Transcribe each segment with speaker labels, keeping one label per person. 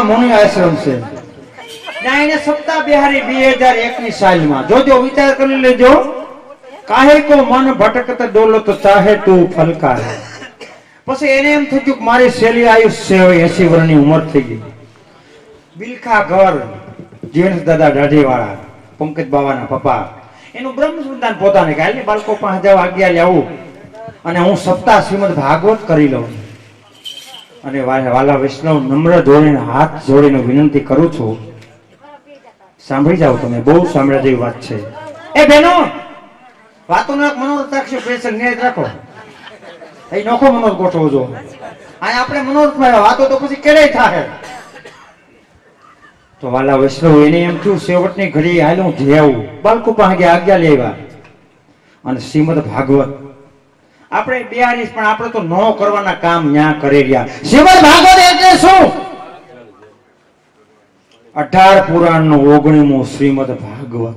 Speaker 1: મુનિ આશ્રમ છે ત્યાં એને સપ્તાહ બિહારી 2001 ની સાલમાં જોજો વિચાર કરી લેજો કાહે કો મન ભટકત ડોલત ચાહે તું ફલકા હે પછી એને એમ થયું કે મારી શેલી આયુષ્ય 80 વર્ષની ઉંમર થઈ ગઈ બિલખા ઘર જેન્ટ્સ દાદા દાઢીવાળા પંકજ બાવાના પપ્પા એનું બ્રહ્મ સંતાન પોતાને કે હાલની બાળકો પાસે જાવ આજ્ઞા લેવું અને હું સપ્તાહ શ્રીમદ ભાગવત કરી લઉં અને વાલા વૈષ્ણવ નમ્ર જોડીને હાથ જોડીને વિનંતી કરું છું સાંભળી જાઓ તમે બહુ સાંભળ્યા જેવી વાત છે એ બહેનો વાતોનો એક મનોરથ રાખશો પ્રેશર ન્યાય રાખો એ નોખો મનોરથ ગોઠવો જો આ આપણે મનોરથમાં વાતો તો પછી કેળે થાય તો વાલા વૈષ્ણવ એને એમ થયું સેવટની ઘડી હાલ હું જઈ આવું બાળકો પાસે આજ્ઞા લેવા અને શ્રીમદ ભાગવત આપણે બિહારી પણ આપણે તો નો કરવાના કામ ન્યા કરી રહ્યા. શ્રીમદ ભાગવત એટલે શું? 18 પુરાણ નું 19મું શ્રીમદ ભાગવત.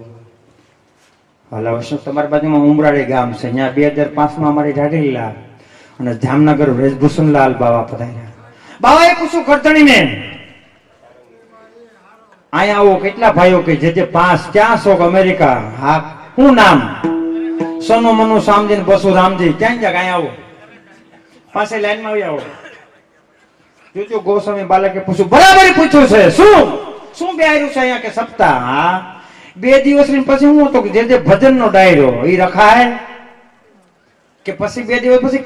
Speaker 1: હાલા વર્ષ તમારી બાજુમાં ઉમરાળી ગામ છે, ત્યાં 2005 અમારી ઢાઢીલા અને જામનગર વ્રજભૂષણલાલ બાવા પધાર્યા. બાવાએ પૂછ્યું ગરદણીને, અહીંયા આવો કેટલા ભાઈઓ કે જે 5 ક્યાં છો? અમેરિકા. હા, શું નામ? સોનુ મનુ સામજી બસુ રામજી. ક્યાં ક્યાં અહીંયા આવો? પાસે લાઈનમાં આવી આવો. જોજો ગોસ્વામી બાલકે પૂછ્યું, બરાબર પૂછ્યું છે. શું બેહાર્યું છે અહીંયા? કે સપ્તાહ. હા, 2 દિવસ પછી હું હતો જે ભજન નો ડાયરો એ રખાય કે પછી 2 દિવસ પછી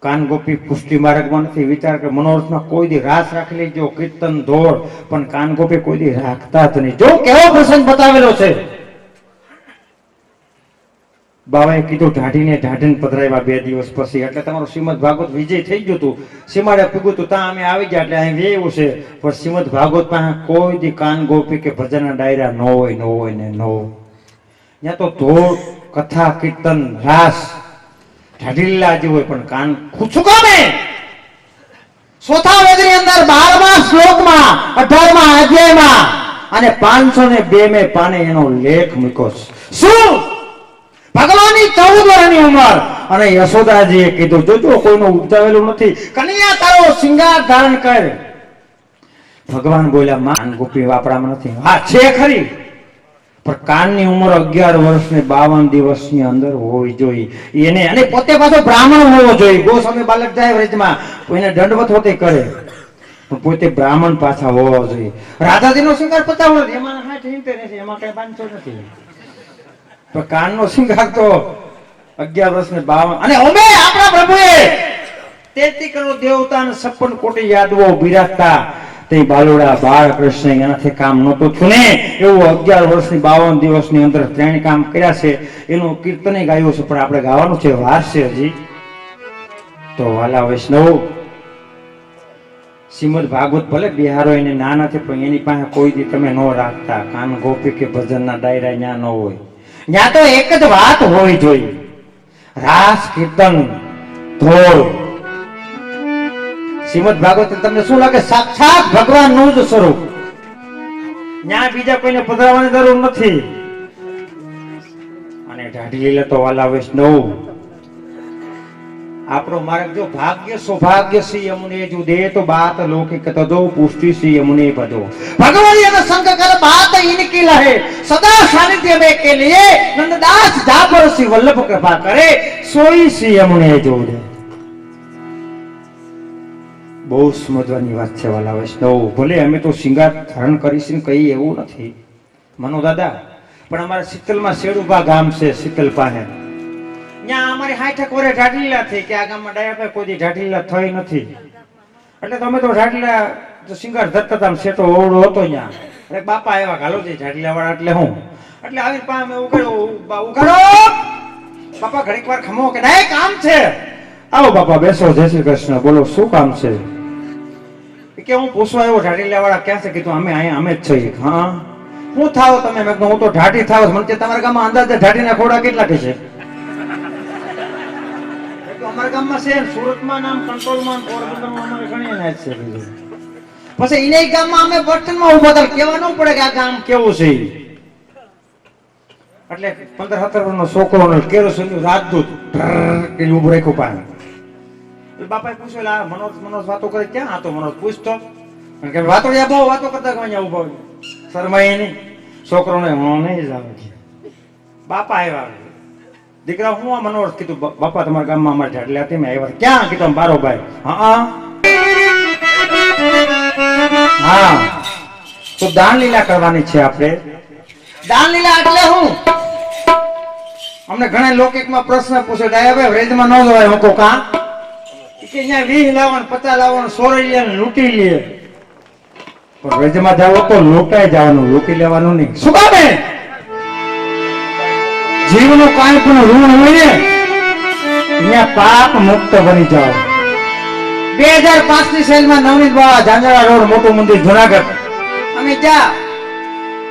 Speaker 1: કાન ગોપી પુષ્ટિ માર્ગમાં નથી. વિચાર કે મનોરથમાં કોઈ દી રાસ રાખી લેજો, કીર્તન ધોળ, પણ કાન ગોપી કોઈ દી રાખતા જ નહીં. જો કેવો પ્રસંગ બતાવેલો છે. બાબાએ કીધું ઢાઢીને પધરાવ્યા 2 દિવસ પછી, એટલે તમારું શ્રીમદ ભાગવત વિજય થઈ ગયું હતું. સીમાડે પીગું તું ત્યાં અમે આવી ગયા એટલે અહીં વેવું છે. પણ શ્રીમદ ભાગવત પાસે કોઈ દી કાન ગોપી કે ભજનના ડાયરા ન હોય ને ન હોય. ત્યાં તો ધોળ, કથા, કીર્તન, રાસ ઢાઢીલા જે હોય, પણ કાન શું કામે? ચોથા વેદની અંદર 12મા શ્લોકમાં 18મા અધ્યાયમાં અને 502 પાને એનો લેખ મૂક્યો છે. શું? ભગવાનની 14 વર્ષની ઉંમર અને યશોદાજીએ કીધું, જોજો કોઈનું ઉપજાવેલું નથી, કન્યા તારો શિંગાર ધારણ કર. ભગવાન બોલ્યા, માં ગોપી વાપરામાં નથી. હા છે ખરી, પણ કાનની ઉંમર 11 વર્ષ ને 52 દિવસની અંદર હોવી જોઈએ એને, અને પોતે પાછો બ્રાહ્મણ હોવો જોઈએ. ગોસ્વામી બાલક જાય વ્રજમાં, એને દંડવત હોતે કરે, પણ પોતે બ્રાહ્મણ પાછા હોવો જોઈએ. રાધાજીનો શિંગાર 50 વર્ષ, એમાં 60 નથી, એમાં કઈ 500 નથી. તો કાનનો શિંગાર તો 11 વર્ષ ને 52. અને ઓમે આપણા પ્રભુએ 33 કરોડ દેવતા અને 56 કોટી યાદવો બિરાજતા તે બાલુડા બાળકૃષ્ણ એનાથી કામ નહોતું થયું ને, એવું 11 વર્ષની 52 દિવસની અંદર 3 કામ કર્યા છે. એનું કીર્તન ગાયું છે, પણ આપણે ગાવાનું છે, વાર છે હજી. તો વાલા વૈષ્ણવ, શ્રીમદ ભાગવત ભલે બિહારો એને ના નથી, પણ એની પાસે કોઈ દી તમે ન રાખતા. કાન ગોપી કે ભજનના ડાયરા ત્યાં ન હોય. ત્યાં તો એક જ વાત હોવી જોઈએ, રાસ, કીર્તન, ધોળ. શ્રીમદ ભાગવત તમને શું લાગે? સાક્ષાત ભગવાનનું જ સ્વરૂપ. ત્યાં બીજા કોઈને પધરાવવાની જરૂર નથી. અને ઢાઢી લીલા તો વાલા વૈષ્ણવ, આપણો માર્ગ જો ભાગ્ય સૌભાગ્ય સી અમને જો દે તો બાત લૌકિક તજો પુષ્ટિ સી અમને બજો. भगवान ये संग कर बात इनकी लहे सदा सानिध्य में के लिए नंददास जापर सी वल्लभ कृपा करे सोई सी अમને જો દે. બહુ સમજવાની વાત છે વાલા વૈષ્ણવ. ભલે અમે તો શિંગાર ધારણ કરીશું કઈ એવું નથી મનો દાદા, પણ અમારા શીતલમાં શેડુભા ગામ છે, શીતલ પાસે. ત્યાં અમારી 60 વર્ષે ઢાઢીલા થઈ કે આ ગામમાં ડાયા કોઈ ઢાઢીલા થઈ નથી. એટલે તમે તો ઢાઢીલા શિંગાર ધરતા હતા, શેઠો ઓવડો હતો ત્યાં. અરે બાપા એવા ઘાલો છે ઢાઢીલા વાળા, એટલે હું એટલે આવી પામે ઉઘાડો બાપા ઘડીક વાર ખમો કે ના કામ છે. આવો બાપા બેસો, જય શ્રી કૃષ્ણ. બોલો શું કામ છે? કે હું પૂછવા આવ્યો ઢાઢીલા વાળા ક્યાં છે? કીધું અમે અહીંયા અમે જ છીએ. હા, હું થાવ તમે? મેં હું તો ઢાઢી થાવ. મને તમારા ગામમાં અંદાજે ઢાઢીના ખોડા કેટલા કે છે? અમારા ગામમાં છે, સુરતમાં નામ કંટ્રોલમાં, પોરબંદરમાં અમારે ઘણી નાચ છે. પછી એને ગામમાં અમે બર્તનમાં ઉભા હતા, કહેવાનું પડે કે આ ગામ કેવું છે. એટલે 15-17 વર્ષનો છોકરો કેરોસીન રાજદૂત ઉભું રાખ્યું પાણી. બાપાએ પૂછ્યું, આ મનોજ વાતો કરે ક્યાં હતો? મનોજ પૂછતો કે વાતો બહુ વાતો કરતા અહીંયા ઉભા શરમાય નહીં. છોકરોને હું નહીં જાવ. બાપા આવ્યા, દીકરા હું આ મનોજ. કીધું બાપા તમારા ગામમાં અમારે ઢાઢીલા હતી, મેં આવ્યા. ક્યાં? કીધું બારો ભાઈ. હા, તો દાન લીલા કરવાની છે આપણે. દાન લીલા એટલે હું? અમને ઘણા લોકિકમાં પ્રશ્ન પૂછે, ડાયાભાઈ વ્રેજમાં ન જવાય. હું કહું કા? કે અહીંયા 20 લાવવાનું, 50 લાવવાનું, સોરૈયા લૂંટી લે. પણ વ્રેજમાં જાવ તો લૂંટાઈ જવાનું, લૂંટી લેવાનું નહીં. શું કામે? જીવનું કાંઈ પણ ઋણ હોય ને અહીંયા પાપ મુક્ત બની જાવ. 2005 ની સેલમાં નવનીત બાવા, જાંજરા રોડ, મોટું મંદિર, જુનાગઢ. અમે ત્યાં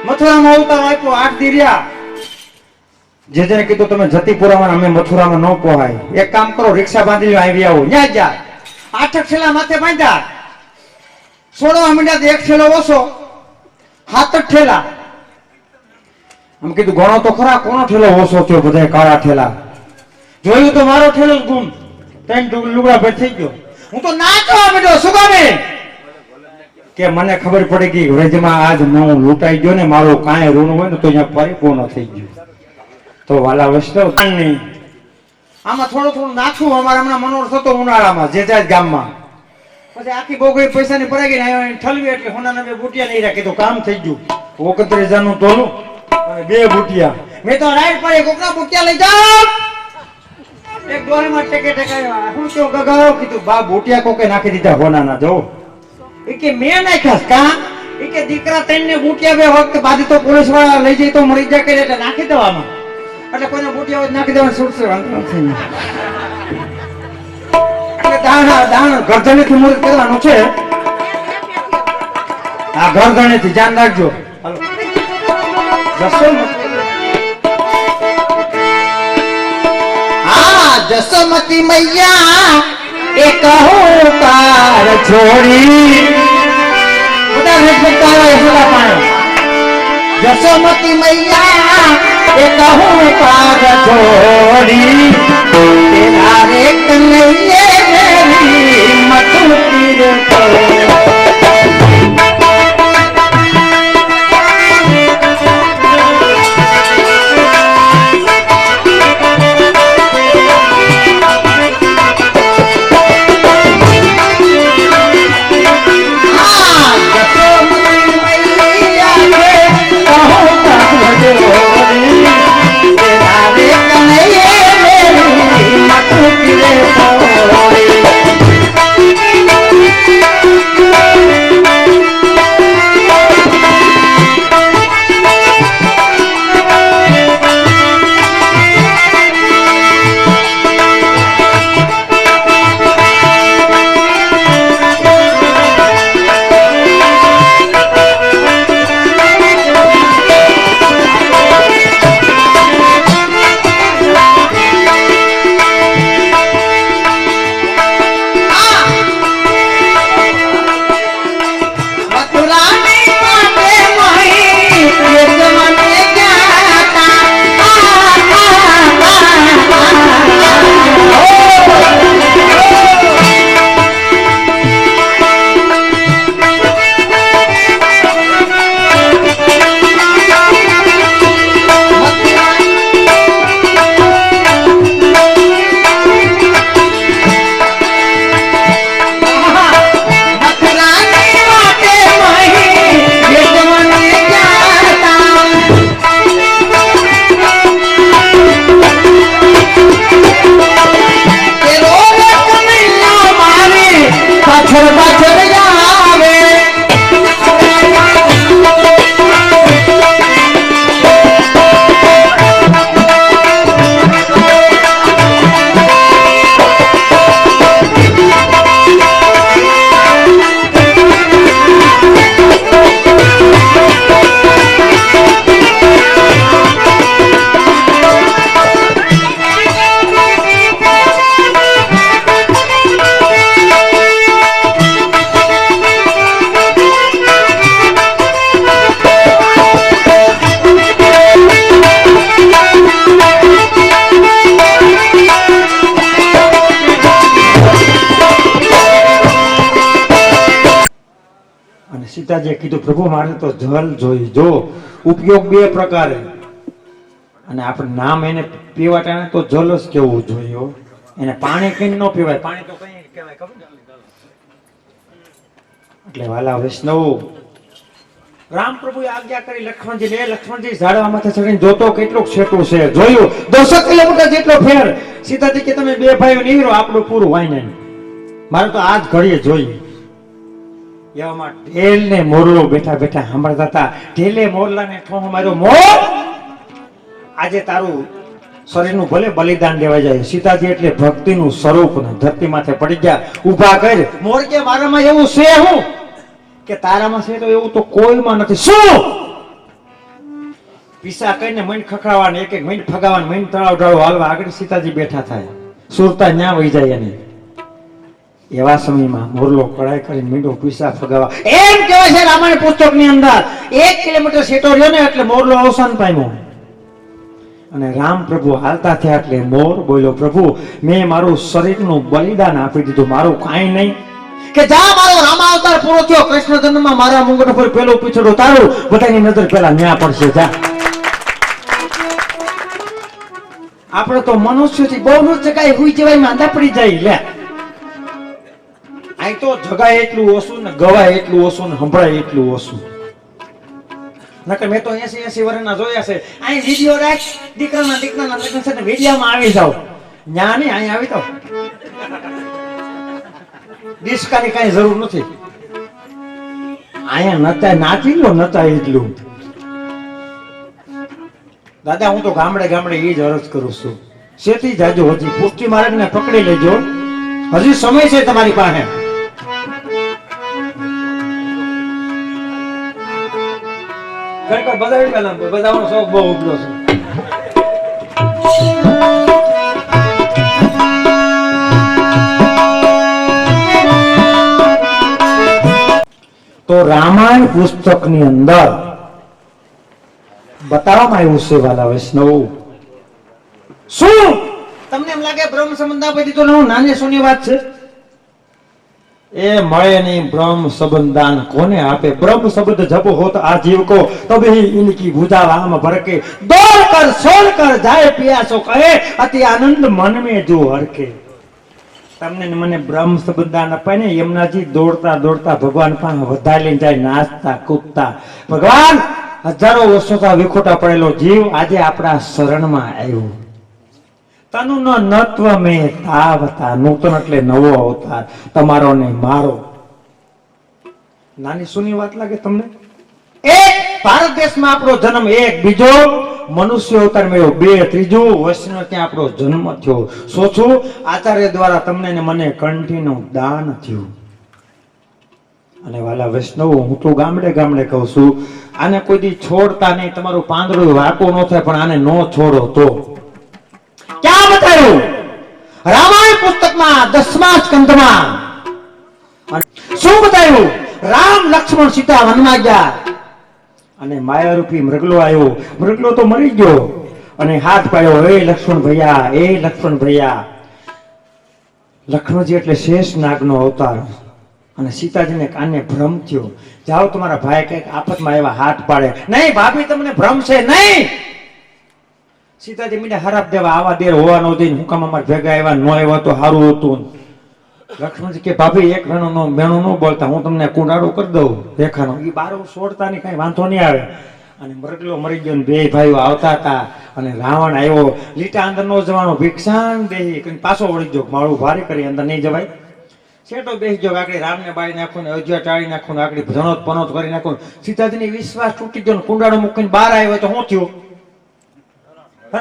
Speaker 1: મથુરામાં અવતાર આપ્યો, 8 દી રહ્યા. જેને કીધું તમે જતીપુરામાં અમે મથુરામાં ન પોહાય, એક કામ કરો રિક્ષા બાંધી લો, આવી આવો ન્યા જા. 8 ઠેલા માથે બાંધ્યા, છોડવા માંડ્યા તો 1 ઠેલો ઓછો, 7 ઠેલા. આમ કીધું ગણો તો ખરા કોનો ઠેલો ઓછો થયો, બધા કાળા ઠેલા. જોયું તો મારો ઠેલો જ ગુમ, 3 લુગડા ભેટ થઈ ગયો. હું તો નાચવા માંડ્યો, શું કામે કે મને ખબર પડી ગઈ વ્રજમાં આજ હું લૂંટાઈ ગયો ને, મારું કાંઈ ઋણ હોય ને તો અહીંયા પરિપૂર્ણ થઈ ગયું. તો વાલા વૈષ્ણવ નહીં, આમાં થોડું નાખવું. અમારે હમણાં મનોરથ હતો ઉનાળામાં જે ગામમાં, પછી આખી બોગડી પૈસાની ભરાઈ ગઈ ને ઠલવી એટલે હોનાના 2 બુટિયા નહીં રાખી, તો કામ થઈ ગયું. 29,000 નું તોલું અને 2 બુટિયા. મેં તો રાઈડ પર કોકના બુટિયા લઈ જાઓ, એક ડોલમાં ટેકે ટેકાયો. હું કેવું ગગાઓ કીધું, બા બુટિયા કોકે નાખી દીધા હોનાના. જો એ કે મેં નાખ્યા કા, એ કે દીકરા 3 ને બુટિયા 2 વખત બાદી તો પોલીસ વાળા લઈ જાય તો મરી જાય કે એટલે નાખી દેવામાં, એટલે કોઈને બુટિયા નાખી દેવાનું છૂટશે વાંધો નથી. દાણ ગરદણી થી મુહૂર્ત કરવાનું છે. આ ગરદણી થી ધ્યાન રાખજો. જસોમતી મૈયા એ કહુકાર છોડી, બધા ભક્તા હોય હલા પાણી. જસોમતી મૈયા એ કહુકાર છોડી, તેરા રે કનૈયે મેરી મતું તીર સીતાજીએ કીધું પ્રભુ મારે તો જલ જોઈ. જો ઉપયોગ 2 પ્રકારે, અને આપણે નામ એને પીવાટા તો જલ જ કેવું જોઈએ. એને પાણી કઈ ન પીવાય, પાણી તો કઈ કહેવાય ખબર. એટલે વાલા વૈષ્ણવ, રામ પ્રભુએ આજ્ઞા કરી લક્ષ્મણજી, લક્ષ્મણજી ઝાડવા માથે ચડીને જોતો કેટલું છેટું છે. જોયું 200 કિલોમીટર જેટલો ફેર. સીતાજી કે તમે 2 ભાઈઓ નીકળો, આપણું પૂરું વાય નહીં, મારે તો આજ ઘડીએ જોઈએ. એવામાં ઢેલ ને મોરલો બેઠા બેઠા સાંભળતા હતા. ઢેલે મોરલાને ઠોહ માર્યો, મોર આજે તારું શરીરનું ભલે બલિદાન દેવા જાય. સીતાજી એટલે ભક્તિનું સ્વરૂપ ને ધરતી માથે પડી ગયા. ઊભા કર. મોર કે મારામાં એવું છે હું કે તારામાં છે તો એવું તો કોઈમાં નથી. શું પીસા કહીને મૈન ખખડાવવાને એક એક મૈન ફગાવાને મૈન તળાવ ઢાળો હાલવા આગળ સીતાજી બેઠા થાય સુરતા ન્યા વહી જાય એને એવા સમયમાં મોરલો કડાઈ કરીને મીંડો પીસા ફગાવા એમ કહેવાય છે રામાયણ પુસ્તકની અંદર 1 કિલોમીટર સેટો રહ્યો ને એટલે મોરલો અવસાન પામ્યો અને રામ પ્રભુ હાલતા થયા એટલે મોર બોલ્યો પ્રભુ મેં મારું શરીરનું બલિદાન આપી દીધું મારું કાંઈ નહીં કે જા મારો રામાવતાર પૂરો થયો કૃષ્ણ જન્મમાં મારા મુંગટ પર પેલો પીછડો તારું બધાની નજર પેલા ન્યા પડશે જા આપણે તો મનુષ્યથી બહુ નો જગાય હુઈ જવાય માંદા પડી જાય લે આ તો જગાય એટલું ઓછું ને ગવાય એટલું ઓછું ને સંભળાય એટલું ઓછું નકર મેં તો 80 વર્ષના જોયા છે અહીં વિડિયો રાખ દીકરાના લગ્ન છે ને વિડિયામાં આવી જાવ ન્યા નહીં અહીં આવી જાવ ડિસ્કાની કઈ જરૂર નથી અહીંયા નતા નાચી લો નતા એટલું દાદા હું તો ગામડે ગામડે એ જ અરજ કરું છું શેતી જાજો હજી પુષ્ટિ માર્ગને પકડી લેજો હજી સમય છે તમારી પાસે ખરેખર બધાવી પેલા બધાનો શોખ બહુ ઉપડ્યો છે તો રામાયણ પુસ્તકની અંદર બતાવવામાં આવ્યું છે વાલા વૈષ્ણવ શું તમને એમ લાગે બ્રહ્મ સંબંધ આપી દીધો ને નાની સોની વાત છે એ મળે નહીં બ્રહ્મ સંબંધાન કોને આપે બ્રહ્મ શબ્દ જપ હોત આ જીવ को तब ही इनकी भुजा राम भर के दौड़ कर सोल कर जाए पियासो कहे अति आनंद मन में जो हरके તમને મને બ્રહ્મ સંબંધાન અપાય ને યમુનાજી દોડતા દોડતા ભગવાન પાસે વધાઈ લઈને જાય નાચતા કૂદતા ભગવાન હજારો વર્ષોથી વિખોટા પડેલો જીવ આજે આપણા શરણમાં આવ્યો તનુનો નત્વ મે તાવતા નૂતન એટલે નવો અવતાર તમારો ને મારો નાની સુની વાત લાગે તમને એક ભારત દેશમાં આપણો જન્મ એક બીજો મનુષ્ય અવતાર મળ્યો બે ત્રીજું વૈષ્ણવ ત્યાં આપણો જન્મ થયો સોચું આચાર્ય દ્વારા તમને ને મને કંઠીનું દાન થયું અને વાલા વૈષ્ણવ હું તો ગામડે ગામડે કહું છું આને કોઈ દી છોડતા નહીં તમારું પાંદડું વાકો ન થાય પણ આને નો છોડો તો ક્યાં બતાવ્યું રામાયણ પુસ્તકમાં 10મા સ્કંધમાં શું બતાવ્યું રામ લક્ષ્મણ સીતા વનમાં ગયા અને માયારૂપી મૃગલો આવ્યો મૃગલો તો મરી ગયો અને હાથ પાડ્યો એ લક્ષ્મણ ભૈયા લક્ષ્મણજી એટલે શેષ નાગનો અવતાર અને સીતાજીને કાને ભ્રમ થયો જાઓ તમારા ભાઈ કઈક આફતમાં એવા હાથ પાડે નહીં ભાભી તમને ભ્રમ છે નહીં સીતાજી મીને હરાપ દેવા આવા દેર હોવા નો દઈને હું કામ અમાર ભેગા આવ્યા નો આવ્યા તો સારું હતું લક્ષ્મણજી કે ભાભી એક મેણું ન બોલતા હું તમને કુંડાળો કરી દઉં રેખાનો એ બારો છોડતા ની કઈ વાંધો નહીં આવે અને મરગલો મરી ગયો ને બે ભાઈઓ આવતા હતા અને રાવણ આવ્યો લીટા અંદર નો જવાનો ભિક્ષાન દેહી કઈ પાછો વળી ગયો માળું ભારે કરી અંદર નહીં જવાય શેટો બેસી ગયો આગળ રામને બાળી નાખો ને અયોધ્યા ટાળી નાખો ને આગળ ધનોત પનોત કરી નાખો સીતાજીની વિશ્વાસ તૂટી ગયો ને કુંડાળો મૂકીને બહાર આવ્યો તો શું થયું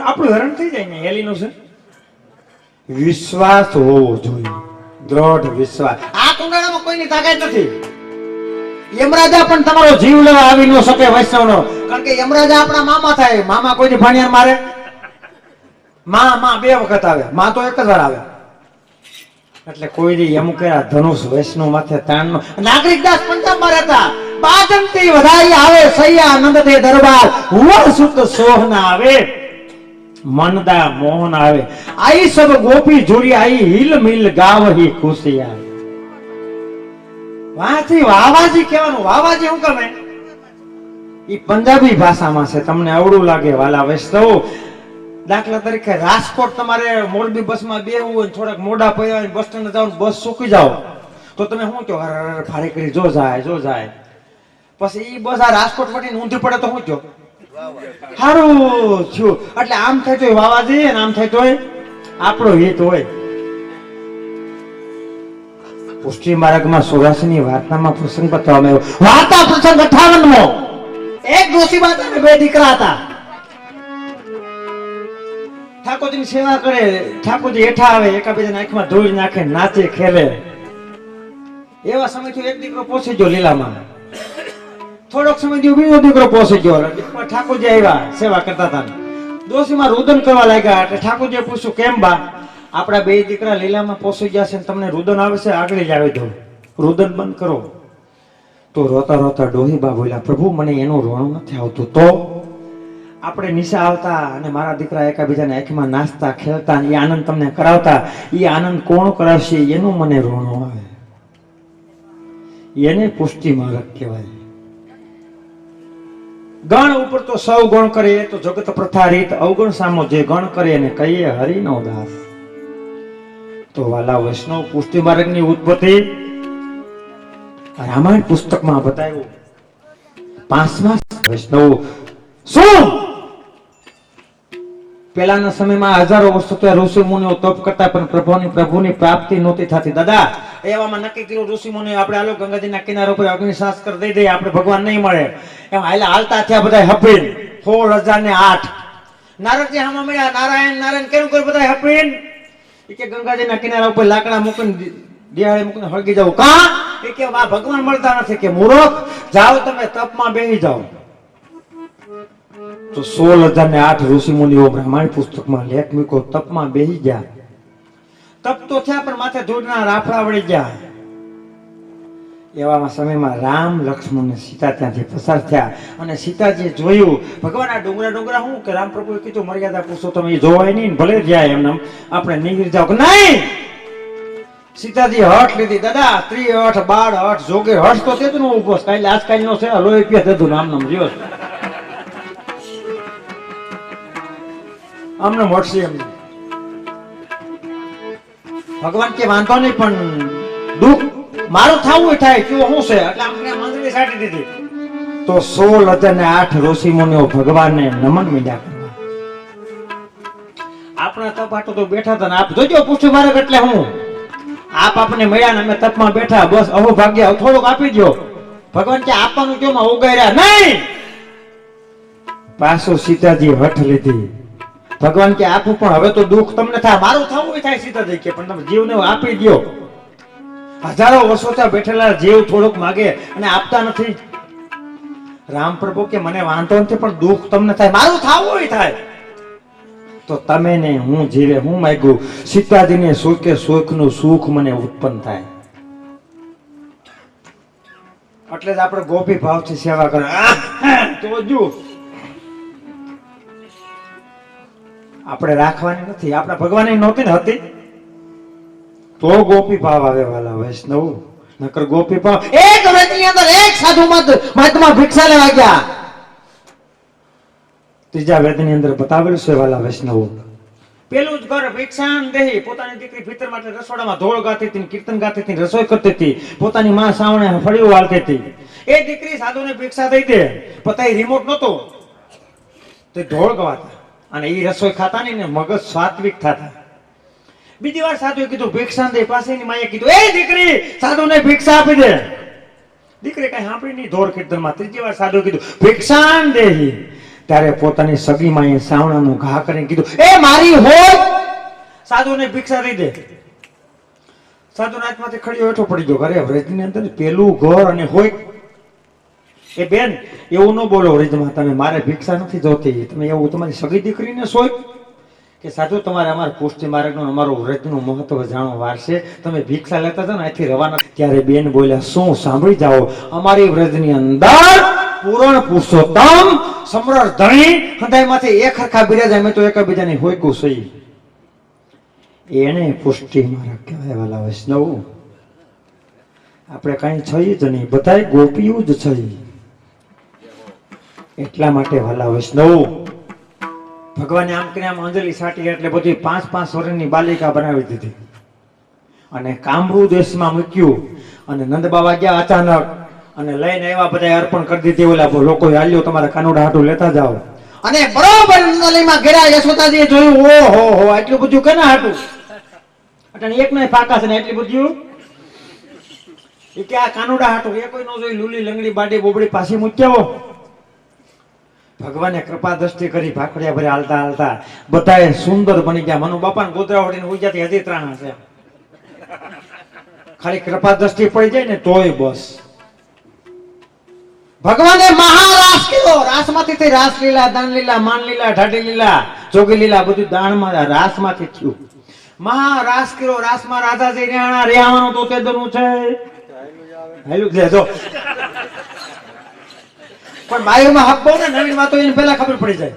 Speaker 1: આપણું હરણ થઈ જાય ને હેલીનું છે વિશ્વાસ હોવો જોઈએ દ્રઢ વિશ્વાસ આ કુંડાળામાં કોઈની તાકાત નથી યમરાજા પણ તમારો જીવ લેવા આવી ન શકે વૈષ્ણવનો કારણ કે યમરાજા આપણા મામા થાય મામા કોઈની ભાણિયાર મારે માં બે વખત આવે માં તો એક જ વાર આવે એટલે કોઈ દી એમ કે ધનુષ વૈષ્ણવ માથે તાણનો નાગરિકદાસ પંજાબમાં રહેતા બાજંતી વધાઈ આવે સૈયા આનંદ દે દરબાર હુવા સુત સોહના આવે મનદા મોહન આવે આઈ સબ ગોપી જોડી આઈ હિલ મિલ ગાવહી ખુશી આવે વાંચી વાવાજી કહેવાનું વાવાજી હું કમે ઈ પંજાબી ભાષામાં છે તમને અવળું લાગે વાલા વૈષ્ણવ દાખલા તરીકે રાજકોટ તમારે મોરબી બસમાં બેહવું હોય થોડાક મોડા પડ્યા હોય બસ સ્ટેન્ડ જાવ બસ સૂકી જાવ તો તમે શું કહો ભારે કરી જો જાય પછી ઈ બસ આ રાજકોટ વટીને ઊંધી પડે તો શું કહો સારું થયું એટલે આમ થાય તો વાવાજી અને આમ થાય તો આપણો હિત હોય પુષ્ટિ માર્ગમાં 84ની વાર્તામાં પ્રસંગ બતાવવામાં આવ્યો વાર્તા પ્રસંગ 58મો એક ડોશીબા અને બે દીકરા હતા ઠાકોરજીની સેવા કરે ઠાકોરજી હેઠા આવે એકાબીજાની આંખમાં ધૂળ નાખે નાચે ખેલે એવા સમયથી એક દીકરો પહોંચી ગયો લીલામાં થોડોક સમય થયો બીજો દીકરો પહોંચી ગયો. ઠાકોરજી આવ્યા, સેવા કરતા હતા. ડોશીમાં રુદન કરવા લાગ્યા એટલે ઠાકોરજીએ પૂછ્યું, કેમ બા, આપણા બે દીકરા લીલામાં પહોંચી ગયા છે, તમને રુદન આવે છે, આગળ જ આવે દો, રુદન બંધ કરો. તો રોતા રોતા ડોહીબા બોલ્યા, પ્રભુ મને એનું રોણું નથી આવતું. તો આપણે નિશા આવતા અને મારા દીકરા એકાબીજાને આંખમાં નાચતા ખેલતા એ આનંદ તમને કરાવતા, એ આનંદ કોણ કરાવશે એનું મને રોણું આવે. એને પુષ્ટિ માર્ગ કહેવાય. ગણ ઉપર તો સૌ ગણ કરે એ તો જગત પ્રથા રીત, અવગણ સામો જે ગણ કરે એને કહીએ હરિનો દાસ. તો વાલા વૈષ્ણવ, પુષ્ટિ માર્ગની ઉત્પત્તિ રામાયણ પુસ્તકમાં બતાવ્યું. 5મા વૈષ્ણવ શું પેલાના સમયમાં હજારો વર્ષો ત્યાં ઋષિ મુનિઓ તપ કરતા પણ પ્રભુની પ્રાપ્તિ નહોતી થતી. દાદા એવામાં નક્કી કર્યું ઋષિ મુનિઓ, આપણે આલો ગંગાજીના કિનારા ઉપર અગ્નિ સંસ્કાર દઈ દઈએ, આપણે ભગવાન નહીં મળે. એમ હાલતા થયા બધા હપીન 16,008. નારદજી હામાં મળ્યા, નારાયણ કેમ કોઈ બધા હપીન કે ગંગાજીના કિનારા ઉપર લાકડા મૂકીને દિવાળી મૂકીને હળગી જાવ. કા એ કે ભગવાન મળતા નથી. કે મૂર્ખ, જાઓ તમે તપમાં બેસી જાઓ. તો 16,008 ઋષિ મુનિઓ રામાયણ પુસ્તકમાં લેખ મૂકો, તપમાં બેસી ગયા. તપ તો થયા પણ માથે ધૂળના રાફડા વળી ગયા. એવામાં સમયમાં રામ, લક્ષ્મણ ને સીતા ત્યાંથી પસાર થયા અને સીતાજીએ જોયું ભગવાન આ ડુંગરા શું કે રામ પ્રભુએ કીધું મર્યાદા પૂછો તમે, એ જોવાય નહીં, ભલે જાય એમને આપણે નીકળી જાવ. નહીં, સીતાજી હઠ લીધી. દાદા સ્ત્રી હઠ, બાળ હઠ, જોગે હઠ તો તેતું ઉભો કાલે આજકાલ નો છે, લોહી પીએ તેતું નામ નામ જીવો અમને મળશે એમ. ભગવાન કે વાંધો નહીં પણ દુઃખ મારું થવું થાય કેવું શું છે એટલે આપણે મંદિરે સાટી દીધી. તો 16,008 ઋષિ મુનિઓ ભગવાનને નમન મીડ્યા કરવા. આપણા તપ આટો તો બેઠા હતા ને આપ જોજો પૂછ્યું મારે એટલે હું આપ આપને મળ્યા ને અમે તપમાં બેઠા, બસ અહો ભાગ્ય થોડુંક આપી દો. ભગવાન કે આપવાનું કેમ ઉગાર્યા નહીં. પાછો સીતાજી હઠ લીધી. ભગવાન કે આપું પણ હવે તો દુઃખ તમને થાય, મારું થવું થાય. સીતાજી કે પણ તમે જીવને આપી દો. હજારો વર્ષોથી બેઠેલા જીવ થોડુંક માગે અને આપતા નથી. રામ પ્રભુ કે મને વાંધો નથી પણ દુઃખ તમને થાય, મારું થવું થાય. તો તમે ને હું જીવે હું માંગ્યું. સીતાજીને સુખે સુખનું સુખ મને ઉત્પન્ન થાય. એટલે જ આપણે ગોપી ભાવથી સેવા કરે. તો જો આપણે રાખવાની નથી, આપણા ભગવાન નહોતી ને હતી તો ગોપી ભાવ આવે વાલા વૈષ્ણવ. નકર ગોપી ભાવ એક વ્રતની અંદર એક સાધુ મહાત્મા ભિક્ષા લેવા ગયા. ત્રીજા વેદની અંદર બતાવેલું છે વાલા વૈષ્ણવ. પેલું જ ઘર ભિક્ષાન દેહી, પોતાની દીકરી ભીતર માટે રસોડામાં ધોળ ગાતી હતી, કીર્તન ગાતી હતી, રસોઈ કરતી હતી, પોતાની માં સાવણે ફળિયું વાળતી હતી. એ દીકરી સાધુને ભિક્ષા દઈ દે, પતાઈ રિમોટ નતો તો ઢોળ ગવાતા અને એ રસોઈ ખાતા નહીં ને મગજ સાત્વિક થતા. બીજી વાર સાધુએ કીધું ભિક્ષા દે, પાસેની માએ કીધું એ દીકરી સાધુને ભિક્ષા આપી દે. દીકરી કઈ સાંભળી નહીં ધોળ કીર્તનમાં. ત્રીજી વાર સાધુએ કીધું ભિક્ષાન દેહી. ત્યારે પોતાની સગી માએ સાવણાનું ઘા કરીને કીધું એ મારી હોય સાધુને ભિક્ષા દઈ દે. સાધુના હાથમાંથી ખડીયો હેઠો પડી ગયો. ઘરે વ્રજની અંદર પેલું ઘર અને હોય એ બેન એવું ન બોલો વ્રજમાં, તમે મારે ભિક્ષા નથી જોતી, તમે એવું તમારી સગી દીકરીને સોય કે સાધુ તમારે અમારા પુષ્ટિ માર્ગનું અમારું વ્રજનું મહત્વ જાણો વારશે, તમે ભિક્ષા લેતા હતા ને અહીંથી રવાના. ત્યારે બેન બોલ્યા શું સાંભળી જાઓ, અમારી વ્રજની અંદર પૂરણ પુરુષોત્તમ સમરથ ધણી હૃદયમાંથી એક હરખા બિરાજ, અમે તો એકબીજાની હોયકું સહી. એને પુષ્ટિ માર્ગ કહેવાય વાલા વૈષ્ણવ. આપણે કઈ છીએ જ નહીં, બધાય ગોપીઓ જ છે. એટલા માટે વાલા વૈષ્ણવ ભગવાને આમ કરીને આમ અંજલિ સાટી એટલે બધી 5-5 વર્ષની બાલિકા બનાવી દીધી અને કામરૂ દેશમાં મૂક્યું. અને નંદ બાબા ગયા અચાનક અને લઈને આવ્યા, બધા અર્પણ કરી દીધી. ઓલા લોકો હાલ્યો તમારા કાનુડા હાટું લેતા જાઓ. અને બરોબર નંદલીમાં ગયા યશોદાજીએ જોયું ઓહો હો આટલું બધું કેના હાટું, એટલે એક નહીં ફાકા છે ને એટલી બધું એ કે આ કાનુડા હાટું એ કોઈ ન જોઈ. લૂલી લંગડી બાડી બોબડી પાછી મૂક્યા. ભગવાને કૃપા દ્રષ્ટિ કરી, ભાખડિયા ભરે હાલતા હાલતા બધાએ સુંદર બની ગયા. મનુ બાપા ને ગોદરા વળીને ઉજાતી હજી ત્રાણા છે. ખાલી કૃપા દ્રષ્ટિ પડી જાય ને તોય બસ. ભગવાને મહારાસ કર્યો. રાસમાંથી રાસલીલા, દાનલીલા, માનલીલા, ઢાઢી લીલા, જોગી લીલા બધું દાણમાં રાસમાંથી થયું. મહારાસ કર્યો. રાસમાં રાધાજી રેહાણા, રેહાવાનું તો તેદનું છે હેલું જ લેજો. પણ બાયુમાં હક બહુ ને નવીનમાં તો એને પહેલા ખબર પડી જાય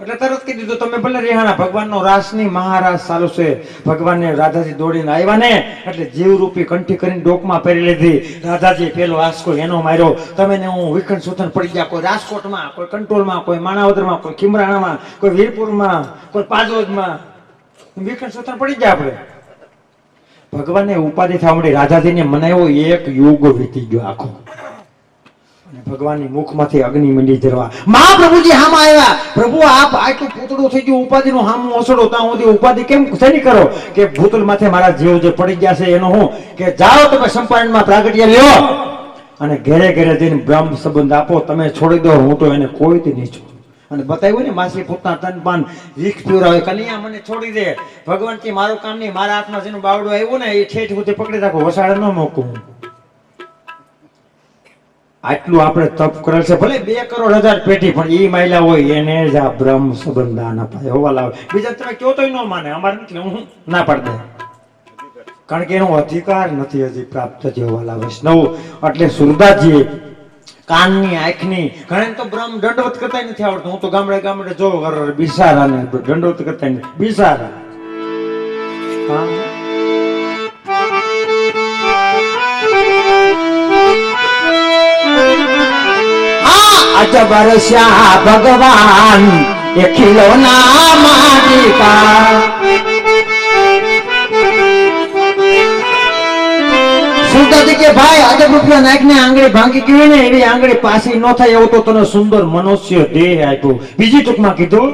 Speaker 1: એટલે તરત કહી દીધું તમે ભલે રેહાણા. ભગવાનનો રાસની મહારાસ ચાલુ છે. ભગવાનને રાધાજી દોડીને આવ્યા ને એટલે જીવરૂપી કંઠી કરીને ડોકમાં પહેરી લીધી. રાધાજી પેલો આસકો એનો માર્યો. તમે ને હું વિખંડ સુથન પડી ગયા. કોઈ રાજકોટમાં, કોઈ કંટ્રોલમાં, કોઈ માણાવદરમાં, કોઈ ખીમરાણામાં, કોઈ વીરપુરમાં, કોઈ પાજોદમાં વિખંડ સુથન પડી ગયા આપણે. ભગવાનને ઉપાધિ થવા મળી. રાધાજીને મનાવ્યો. એક યુગ વીતી ગયો આખો. ભગવાનની મુખમાંથી અગ્નિ મંડી જરવા. મહાપ્રભુજી હામાં આવ્યા. પ્રભુ આપ આટલું પૂતળું થઈ ગયું, ઉપાધિનું હામું ઓસડો. ત્યાં સુધી ઉપાધિ કેમ શેની કરો કે ભૂતલ માથે મારા જીવ જે પડી ગયા છે એનો હું કે જાઓ તમે સંપાદનમાં પ્રાગટ્ય લ્યો અને ઘેરે ઘેરે જઈને બ્રહ્મ સંબંધ આપો. તમે છોડી દો, હું તો એને કોઈથી નહીં છોડું. અને બતાવ્યું ને માસી પોતાના તન પાન વિક્ષ પીવરાવે. કન્યા મને છોડી દે. ભગવાન કે મારું કામ નહીં. મારા હાથમાં જેનું બાવડું આવ્યું ને એ ઠેઠ સુધી પકડી રાખો, વસાડે ન મૂકું. આટલું આપણે તપ કરેલ છે. ભલે 2 કરોડ 1000 પેટી, પણ એ માયલા હોય એને જ આ બ્રહ્મ સંબંધ દાન અપાય. હોવા લાવે. બીજા તમે કયો તો ન માને. અમારે નથી, હું ના પાડી દે. કારણ કે એનો અધિકાર નથી હજી પ્રાપ્ત થયો. હોવા લાવે નવું. એટલે સુરદાસજી કાનની, આંખની, ઘણા તો બ્રહ્મ દંડવત કરતા નથી આવડતું. હું તો ગામડે ગામડે જોઉં બિસારા ને દંડવત કરતા નથી. બિસારા अजब रस्या भगवान ये खिलौना माटी का. સુરદાસજી કે ભાઈ અજબ રૂપિયા નાખને આંગળી ભાંગી ગઈ ને એવી આંગળી પાછી ન થાય એવું તો તને સુંદર મનુષ્ય દેહ આપ્યો. બીજી ટૂંકમાં કીધું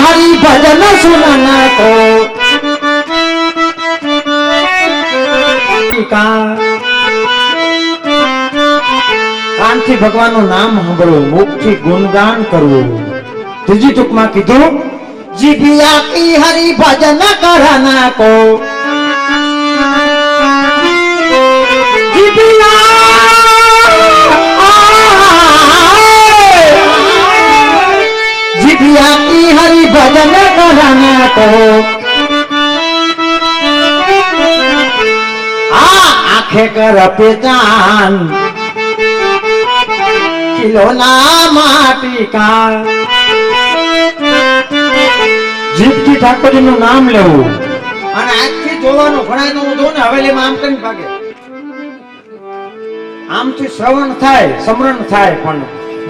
Speaker 1: हरि भजन सुनना को કાનથી ભગવાનનું નામ સાંભળવું, મુખથી ગુણગાન કરવું. ત્રીજી ટૂંકમાં કીધું જીભિયા કી હરિ ભજન કરના કો. જીભિયા કી હરિ ભજન કરના કો. आंखें कर पहचान खिलौना माटी का. જીભથી ઠાકોરજીનું નામ લેવું અને આંખથી જોવાનું. ઘણા તો હું જોઉં ને હવેલીમાં આમ કરીને ભાગે. આમથી શ્રવણ થાય, સમરણ થાય, પણ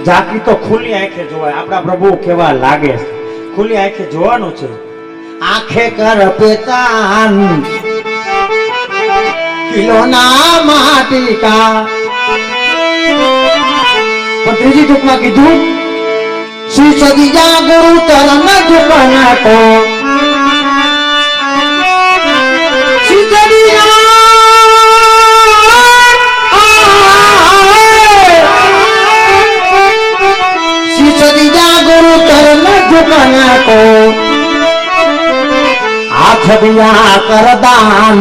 Speaker 1: જાકી તો ખુલ્લી આંખે જોવાય. આપણા પ્રભુ કેવા લાગે, ખુલ્લી આંખે જોવાનું છે. આંખે કર પહચાન खिलौना माटी का. પણ ત્રીજી ટૂંકમાં કીધું શ્રી સદિયા ગુરુ ચરણ ઝુકના કો. શ્રી સદિયા ગુરુ ચરણ ઝુકના કો. હાથ દિયા કરદાન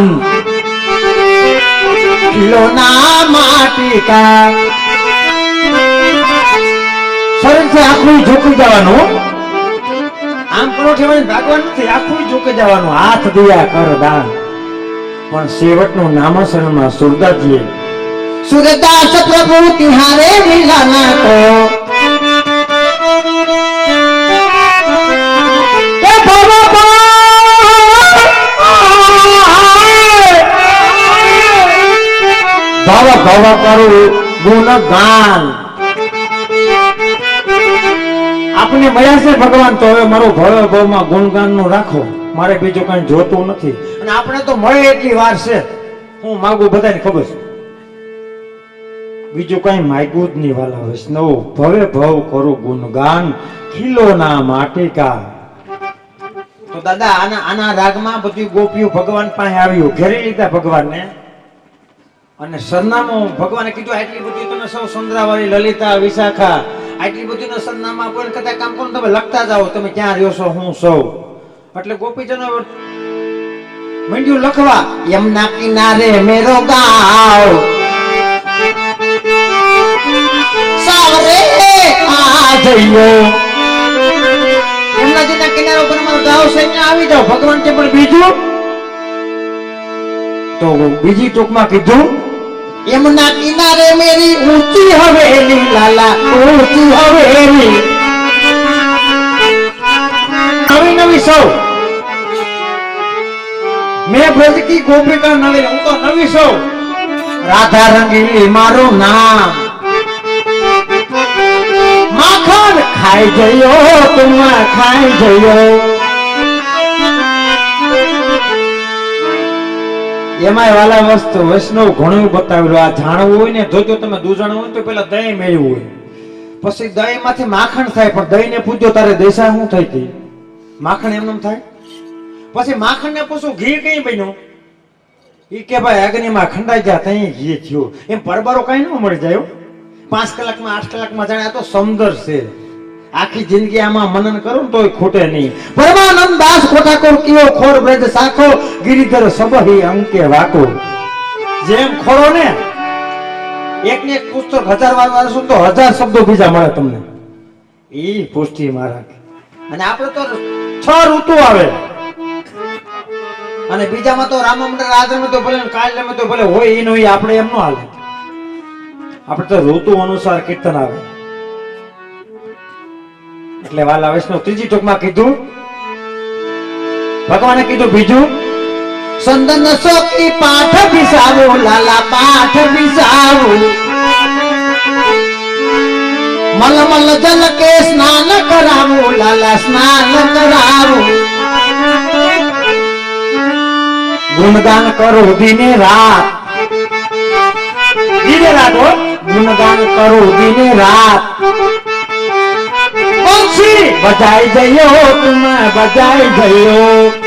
Speaker 1: खिलौना माटी का. શરીરથી આખું ઝૂકી જવાનું. આમ પરોઠેવાની ભાગવાનું નથી, આખું ઝૂકી જવાનું. હાથ દિયા કર દાન. પણ છેવટનું નામસ્મરણમાં સુરદાસજીએ સુરદાસ પ્રભુ તિહારે મિલાના કો. ભવ ભવ કરું ગુણગાન. આપને મળ્યા છે ભગવાન, તો હવે મારો ભવ ભવમાં ગુણગાન નું રાખો. મારે બીજું કઈ જોતું નથી. અને આપણે તો મળે એટલી વાર છે. હું માગું બધાને ખબર છે, બીજું કઈ માગ્યું જ નહીં. વાલા વૈષ્ણવ ભવે ભવ કરું ગુણગાન ખિલોના માટીકા. તો દાદા આના રાગમાં બધી ગોપીઓ ભગવાન પાસે આવ્યું, ઘેરી લીધા ભગવાનને. અને સરનામું ભગવાને કીધું આટલી બધી તમે સૌ સુંદરાવાળી, લલિતા, વિશાખા આટલી બધી નો સરનામા આપો કદાચ કામ કરો તમે લખતા જાઓ તમે ક્યાં રહ્યો છો હું સૌ એટલે ગોપીજનો મંડ્યું લખવા યમુના કિનારે મેરો ગાવ સાવરે આ જઈયો યમુનાજીના કિનારે ઉપર મારો ગાવ છે ત્યાં આવી જાઓ ભગવાન છે પણ બીજું તો બીજી ટૂંકમાં કીધું યમુના કિનારે મેરી ઊંચી હવેલી લાલા ઊંચી હવેલી નવી નવી સૌ મેં બ્રજ કી ગોપિકા નવી હું તો નવી સૌ રાધા રંગીલી મારું નામ માખણ ખાઈ જયો તું ખાઈ જયો એમાં વાલા વસ્તુ વૈષ્ણવ ઘણું બતાવેલું આ જાણવું હોય ને જો તમે દૂધણ હોય તો પેલા દહીં મેળવ્યું હોય પછી દહીં માંથી માખણ થાય પણ દહીં ને પૂછ્યો તારે દેશા શું થઈ હતી માખણ એમનેમ થાય પછી માખણ ને પૂછું ઘી કઈ બન્યું ઈ કે ભાઈ અગ્નિમાં ખંડાઈ ગયા તઈ ઘી થયું એમ પરબારો કઈ ન મળી જાય 5 કલાકમાં 8 કલાકમાં જાણે આ તો સમદર છે આખી જિંદગી આમાં મનન કરું તોય ખૂટે નહીં પરમાનંદ દાસ કોઠાકોર કયો ખોર બ્રજ સાખો ગિરિધર સબહી અંકે વાકો જેમ ખોરો ને એક ને એક પુસ્તક 1000 વાર વાંચો તો 1000 શબ્દો બીજા મળે તમને ઈ પુષ્ટિ મહારાજ અને આપણે તો 6 ઋતુ આવે અને બીજામાં તો રામમંડળ રાજમાં તો ભલે કાળમાં તો ભલે હોય ઈ નહીં આપણે એમ ન હાલે આપણે તો ઋતુ અનુસાર કીર્તન આવે એટલે વાલા વૈષ્ણવ ત્રીજી ટૂંકમાં કીધું ભગવાને કીધું બીજું સંદન સોકી પાઠ બિસાવો લાલા પાઠ બિસાવો મલમલ જલ કે સ્નાન કરાવો લાલા સ્નાન કરાવો ગુણગાન કરો દિને રાત ગુણગાન કરો દિને રાત बजाई जइयो तुम बजाई जइयो